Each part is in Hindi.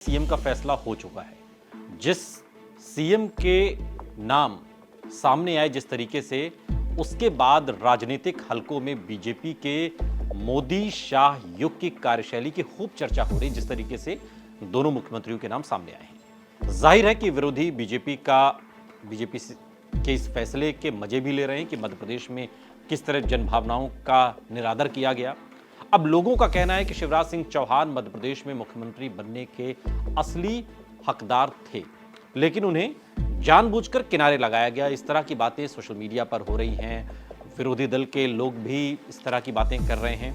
सीएम का फैसला हो चुका है। जिस सीएम के नाम सामने आए जिस तरीके से, उसके बाद राजनीतिक हलकों में बीजेपी के मोदी शाह युग की कार्यशैली की खूब चर्चा हो रही, जिस तरीके से दोनों मुख्यमंत्रियों के नाम सामने आए हैं। जाहिर है कि विरोधी बीजेपी के इस फैसले के मजे भी ले रहे हैं कि मध्य प्रदेश में किस तरह जनभावनाओं का निरादर किया गया। अब लोगों का कहना है कि शिवराज सिंह चौहान मध्य प्रदेश में मुख्यमंत्री बनने के असली हकदार थे, लेकिन उन्हें जानबूझकर किनारे लगाया गया। इस तरह की बातें सोशल मीडिया पर हो रही हैं, विरोधी दल के लोग भी इस तरह की बातें कर रहे हैं,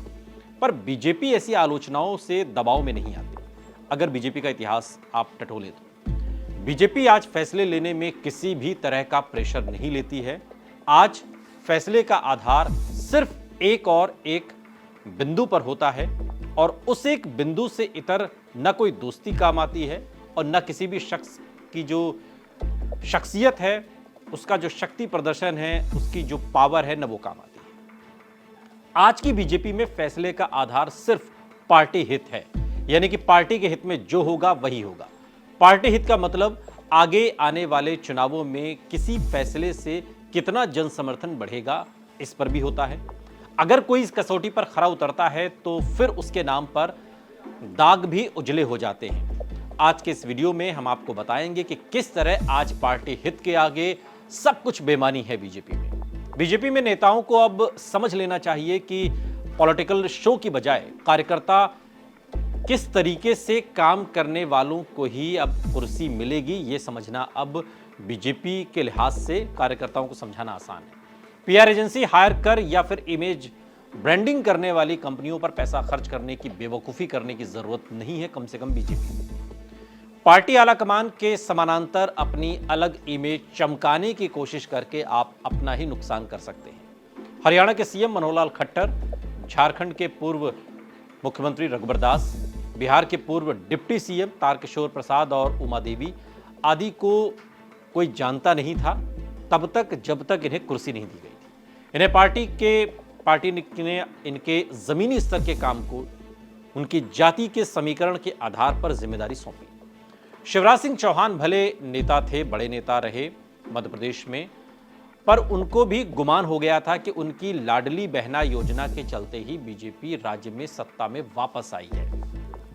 पर बीजेपी ऐसी आलोचनाओं से दबाव में नहीं आती। अगर बीजेपी का इतिहास आप टटोले तो बीजेपी आज फैसले लेने में किसी भी तरह का प्रेशर नहीं लेती है। आज फैसले का आधार सिर्फ एक और एक बिंदु पर होता है, और उस एक बिंदु से इतर न कोई दोस्ती काम आती है और न किसी भी शख्स की जो शख्सियत है, उसका जो शक्ति प्रदर्शन है, उसकी जो पावर है, न वो काम आती है। आज की बीजेपी में फैसले का आधार सिर्फ पार्टी हित है, यानी कि पार्टी के हित में जो होगा वही होगा। पार्टी हित का मतलब आगे आने वाले चुनावों में किसी फैसले से कितना जन समर्थन बढ़ेगा, इस पर भी होता है। अगर कोई इस कसौटी पर खरा उतरता है तो फिर उसके नाम पर दाग भी उजले हो जाते हैं। आज के इस वीडियो में हम आपको बताएंगे कि किस तरह आज पार्टी हित के आगे सब कुछ बेमानी है बीजेपी में। बीजेपी में नेताओं को अब समझ लेना चाहिए कि पॉलिटिकल शो की बजाय कार्यकर्ता किस तरीके से काम करने वालों को ही अब कुर्सी मिलेगी, ये समझना अब बीजेपी के लिहाज से कार्यकर्ताओं को समझाना आसान है। पीआर एजेंसी हायर कर या फिर इमेज ब्रांडिंग करने वाली कंपनियों पर पैसा खर्च करने की बेवकूफ़ी करने की जरूरत नहीं है, कम से कम बीजेपी में। पार्टी आलाकमान के समानांतर अपनी अलग इमेज चमकाने की कोशिश करके आप अपना ही नुकसान कर सकते हैं। हरियाणा के सीएम मनोहर लाल खट्टर, झारखंड के पूर्व मुख्यमंत्री रघुबर दास, बिहार के पूर्व डिप्टी सीएम तारकिशोर प्रसाद और उमा देवी आदि को कोई जानता नहीं था तब तक जब तक इन्हें कुर्सी नहीं दी गई थी। इन्हें पार्टी ने इनके जमीनी स्तर के काम को उनकी जाति के समीकरण के आधार पर जिम्मेदारी सौंपी। शिवराज सिंह चौहान भले नेता थे, बड़े नेता रहे मध्य प्रदेश में, पर उनको भी गुमान हो गया था कि उनकी लाडली बहना योजना के चलते ही बीजेपी राज्य में सत्ता में वापस आई है।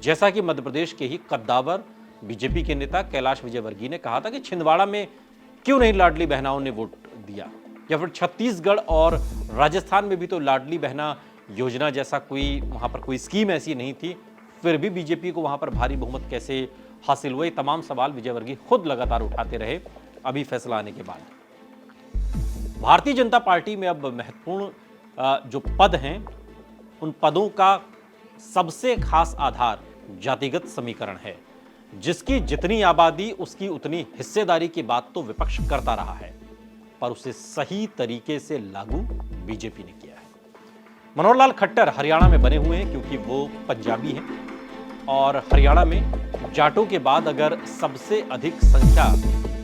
जैसा कि मध्य प्रदेश के ही कद्दावर बीजेपी के नेता कैलाश विजयवर्गीय ने कहा था कि छिंदवाड़ा में क्यों नहीं लाडली बहनाओं ने वोट दिया, या फिर छत्तीसगढ़ और राजस्थान में भी तो लाडली बहना योजना जैसा वहां पर कोई स्कीम ऐसी नहीं थी, फिर भी बीजेपी को वहां पर भारी बहुमत कैसे हासिल हुए। तमाम सवाल विजयवर्गीय खुद लगातार उठाते रहे। अभी फैसला आने के बाद भारतीय जनता पार्टी में अब महत्वपूर्ण जो पद हैं, उन पदों का सबसे खास आधार जातिगत समीकरण है। जिसकी जितनी आबादी उसकी उतनी हिस्सेदारी की बात तो विपक्ष करता रहा है, पर उसे सही तरीके से लागू बीजेपी ने किया है। मनोहर लाल खट्टर हरियाणा में बने हुए हैं क्योंकि वो पंजाबी हैं, और हरियाणा में जाटों के बाद अगर सबसे अधिक संख्या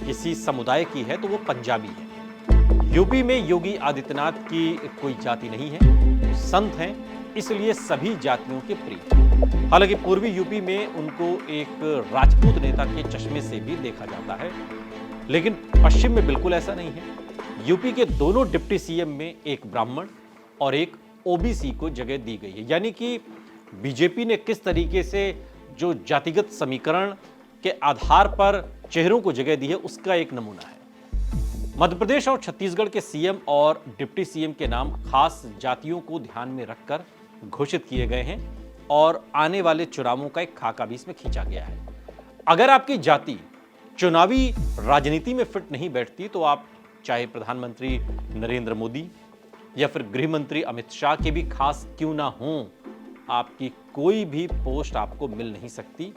किसी समुदाय की है तो वो पंजाबी है। यूपी में योगी आदित्यनाथ की कोई जाति नहीं है, संत हैं, इसलिए सभी जातियों के प्रिय। हालांकि पूर्वी यूपी में उनको एक राजपूत नेता के चश्मे से भी देखा जाता है, लेकिन पश्चिम में बिल्कुल ऐसा नहीं है। यूपी के दोनों डिप्टी सीएम में एक ब्राह्मण और एक ओबीसी को जगह दी गई है। यानी कि बीजेपी ने किस तरीके से जो जातिगत समीकरण के आधार पर चेहरों को जगह दी है, उसका एक नमूना है। मध्य प्रदेश और छत्तीसगढ़ के सीएम और डिप्टी सीएम के नाम खास जातियों को ध्यान में रखकर घोषित किए गए हैं, और आने वाले चुनावों का एक खाका भी इसमें खींचा गया है। अगर आपकी जाति चुनावी राजनीति में फिट नहीं बैठती तो आप चाहे प्रधानमंत्री नरेंद्र मोदी या फिर गृह मंत्री अमित शाह के भी खास क्यों ना हों, आपकी कोई भी पोस्ट आपको मिल नहीं सकती।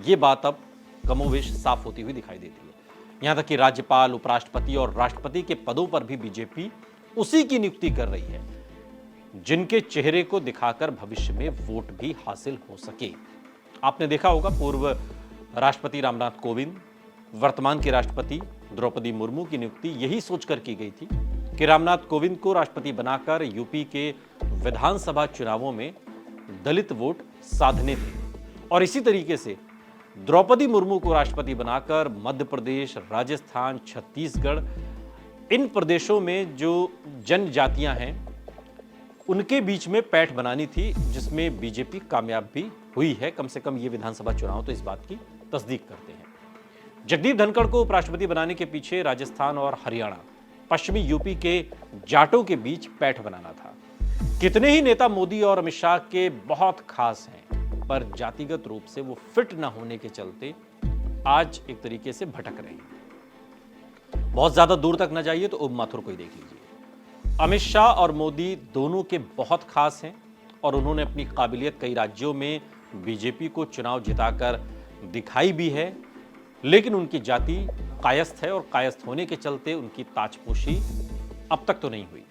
ये बात अब कमोवेश साफ होती हुई दिखाई देती है। यहां तक कि राज्यपाल, उपराष्ट्रपति और राष्ट्रपति के पदों पर भी बीजेपी उसी की नियुक्ति कर रही है जिनके चेहरे को दिखाकर भविष्य में वोट भी हासिल हो सके। आपने देखा होगा पूर्व राष्ट्रपति रामनाथ कोविंद, वर्तमान के राष्ट्रपति द्रौपदी मुर्मू की नियुक्ति यही सोचकर की गई थी कि रामनाथ कोविंद को राष्ट्रपति बनाकर यूपी के विधानसभा चुनावों में दलित वोट साधने थे, और इसी तरीके से द्रौपदी मुर्मू को राष्ट्रपति बनाकर मध्य प्रदेश, राजस्थान, छत्तीसगढ़, इन प्रदेशों में जो जनजातियां हैं उनके बीच में पैठ बनानी थी, जिसमें बीजेपी कामयाब भी हुई है। कम से कम ये विधानसभा चुनाव तो इस बात की तस्दीक करते हैं। जगदीप धनखड़ को उपराष्ट्रपति बनाने के पीछे राजस्थान और हरियाणा, पश्चिमी यूपी के जाटों के बीच पैठ बनाना था। कितने ही नेता मोदी और अमित शाह के बहुत खास हैं, पर जातिगत रूप से वो फिट न होने के चलते आज एक तरीके से भटक रहे हैं। बहुत ज्यादा दूर तक न जाइए तो उब माथुर को ही देख लीजिए। अमित शाह और मोदी दोनों के बहुत खास हैं और उन्होंने अपनी काबिलियत कई राज्यों में बीजेपी को चुनाव जिताकर दिखाई भी है, लेकिन उनकी जाति कायस्थ है और कायस्थ होने के चलते उनकी ताजपोशी अब तक तो नहीं हुई।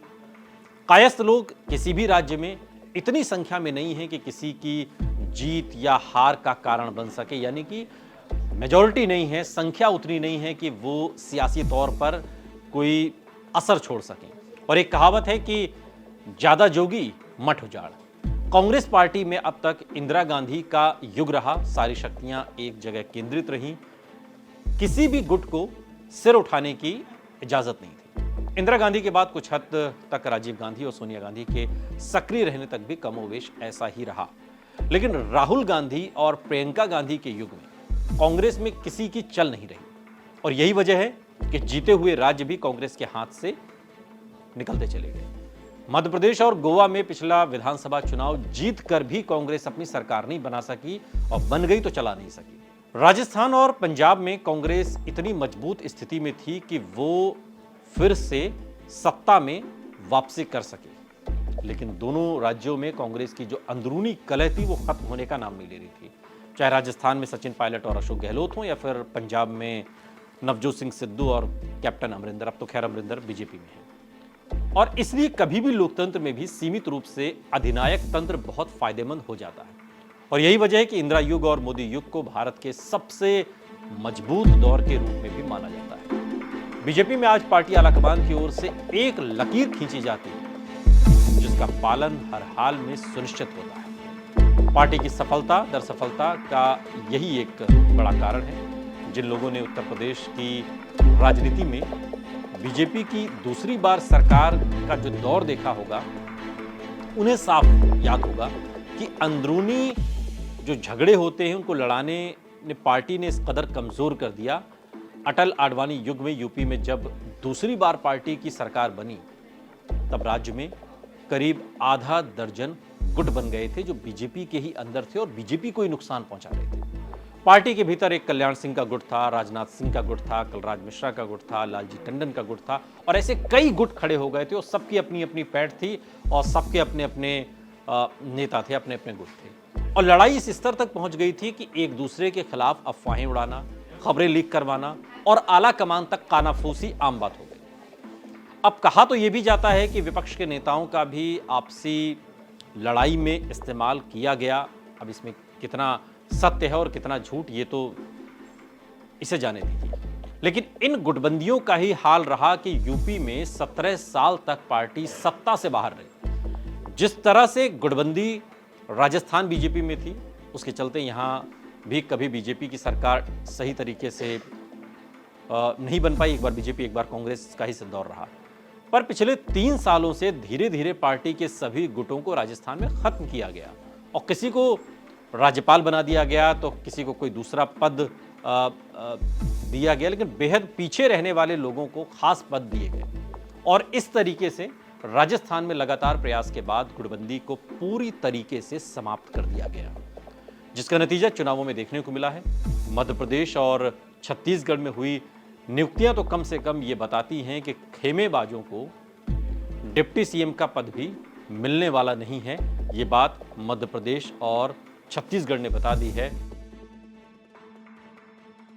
कायस्थ लोग किसी भी राज्य में इतनी संख्या में नहीं है कि किसी की जीत या हार का कारण बन सके, यानी कि मेजॉरिटी नहीं है, संख्या उतनी नहीं है कि वो सियासी तौर पर कोई असर छोड़ सकें। और एक कहावत है कि ज्यादा जोगी मठ उजाड़। कांग्रेस पार्टी में अब तक इंदिरा गांधी का युग रहा, सारी शक्तियां एक जगह केंद्रित रहीं, किसी भी गुट को सिर उठाने की इजाजत नहीं थी। इंदिरा गांधी के बाद कुछ हद तक राजीव गांधी और सोनिया गांधी के सक्रिय रहने तक भी कमोवेश ऐसा ही रहा, लेकिन राहुल गांधी और प्रियंका गांधी के युग में कांग्रेस में किसी की चल नहीं रही। और यही वजह है कि जीते हुए राज्य भी कांग्रेस के हाथ से निकलते चले गए। मध्य प्रदेश और गोवा में पिछला विधानसभा चुनाव जीत कर भी कांग्रेस अपनी सरकार नहीं बना सकी, और बन गई तो चला नहीं सकी। राजस्थान और पंजाब में कांग्रेस इतनी मजबूत स्थिति में थी कि वो फिर से सत्ता में वापसी कर सके, लेकिन दोनों राज्यों में कांग्रेस की जो अंदरूनी कलह थी वो खत्म होने का नाम नहीं ले रही थी। चाहे राजस्थान में सचिन पायलट और अशोक गहलोत हों, या फिर पंजाब में नवजोत सिंह सिद्धू और कैप्टन अमरिंदर। अब तो खैर अमरिंदर बीजेपी में है। और इसलिए कभी भी लोकतंत्र में भी सीमित रूप से अधिनायक तंत्र बहुत फायदेमंद हो जाता है। और यही वजह है कि इंदिरा युग और मोदी युग को भारत के सबसे मजबूत दौर के रूप में भी माना जाता है। बीजेपी में आज पार्टी आलाकमान की ओर से एक लकीर खींची जाती है, जिसका पालन हर हाल में सुनिश्चित होता है। पार्टी की सफलता दर सफलता का यही एक बड़ा कारण है। जिन लोगों ने उत्तर प्रदेश की राजनीति में बीजेपी की दूसरी बार सरकार का जो दौर देखा होगा, उन्हें साफ याद होगा कि अंदरूनी जो झगड़े होते हैं उनको लड़ाने ने पार्टी ने इस कदर कमजोर कर दिया। अटल आडवाणी युग में यूपी में जब दूसरी बार पार्टी की सरकार बनी, तब राज्य में करीब आधा दर्जन गुट बन गए थे जो बीजेपी के ही अंदर थे और बीजेपी को ही नुकसान पहुंचा रहे थे। पार्टी के भीतर एक कल्याण सिंह का गुट था, राजनाथ सिंह का गुट था, कलराज मिश्रा का गुट था, लालजी टंडन का गुट था, और ऐसे कई गुट खड़े हो गए थे और सबकी अपनी अपनी पैठ थी और सबके अपने अपने नेता थे, अपने अपने गुट थे। और लड़ाई इस स्तर तक पहुंच गई थी कि एक दूसरे के खिलाफ अफवाहें उड़ाना, खबरें लीक करवाना और आला कमान तक कानाफूसी आम बात हो गई। अब कहा तो यह भी जाता है कि विपक्ष के नेताओं का भी आपसी लड़ाई में इस्तेमाल किया गया। अब इसमें कितना सत्य है और कितना झूठ, ये तो इसे जाने दीजिए। लेकिन इन गुटबंदियों का ही हाल रहा कि यूपी में 17 साल तक पार्टी सत्ता से बाहर रही। जिस तरह से गुटबंदी राजस्थान बीजेपी में थी, उसके चलते यहां भी कभी बीजेपी की सरकार सही तरीके से नहीं बन पाई। एक बार बीजेपी, एक बार कांग्रेस का ही दौर रहा। पर पिछले 3 सालों से धीरे धीरे पार्टी के सभी गुटों को राजस्थान में खत्म किया गया और किसी को राज्यपाल बना दिया गया तो किसी को कोई दूसरा पद दिया गया, लेकिन बेहद पीछे रहने वाले लोगों को खास पद दिए गए। और इस तरीके से राजस्थान में लगातार प्रयास के बाद गुटबंदी को पूरी तरीके से समाप्त कर दिया गया, जिसका नतीजा चुनावों में देखने को मिला है। मध्य प्रदेश और छत्तीसगढ़ में हुई नियुक्तियां तो कम से कम ये बताती हैं कि खेमेबाजों को डिप्टी सीएम का पद भी मिलने वाला नहीं है। ये बात मध्य प्रदेश और छत्तीसगढ़ ने बता दी है।